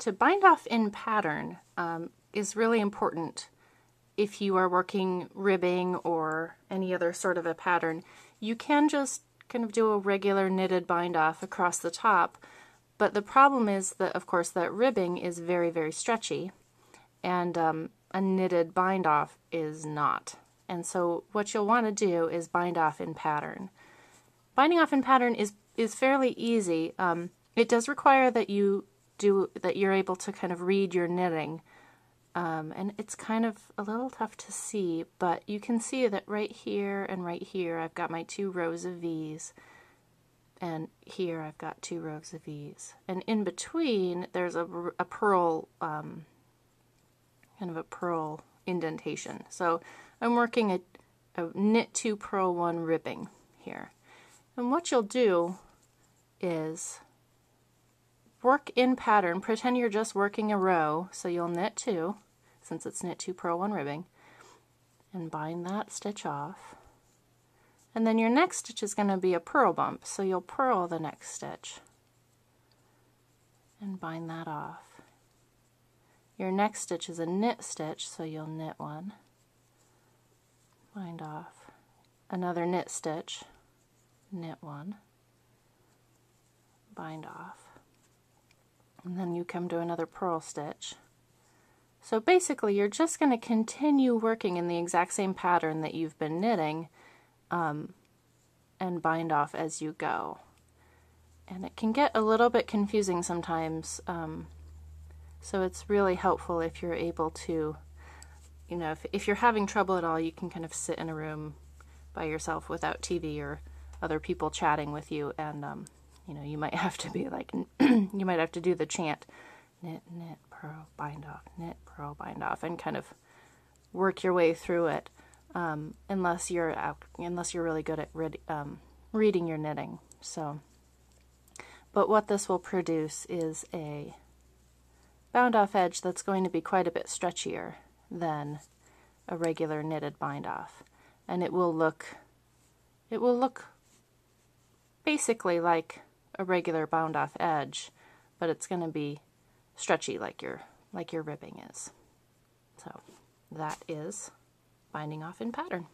to bind off in pattern is really important if you are working ribbing or any other sort of a pattern. You can just kind of do a regular knitted bind off across the top, but the problem is that, of course, that ribbing is very, very stretchy, and a knitted bind off is not. And so what you'll want to do is bind off in pattern. Binding off in pattern is fairly easy. It does require that you're able to kind of read your knitting, and it's kind of a little tough to see, but you can see that right here and right here I've got my 2 rows of V's, and here I've got 2 rows of V's, and in between there's a purl, kind of a purl indentation. So I'm working a knit 2 purl 1 ribbing here, and what you'll do is work in pattern, pretend you're just working a row, so you'll knit 2, since it's knit 2 purl 1 ribbing, and bind that stitch off. And then your next stitch is going to be a purl bump, so you'll purl the next stitch and bind that off. Your next stitch is a knit stitch, so you'll knit 1, bind off, another knit stitch, knit 1, bind off, and then you come to another purl stitch. So basically you're just going to continue working in the exact same pattern that you've been knitting, and bind off as you go. And it can get a little bit confusing sometimes, so it's really helpful if you're able to, you know, if you're having trouble at all, you can kind of sit in a room by yourself without TV or other people chatting with you, and you know, you might have to be like, you might have to do the chant, knit, knit, purl, bind off, knit, purl, bind off, and kind of work your way through it, unless you're really good at reading your knitting. So, but what this will produce is a bound off edge that's going to be quite a bit stretchier than a regular knitted bind off, and it will look basically like a regular bound off edge, but it's going to be stretchy like your ribbing is. So that is binding off in pattern.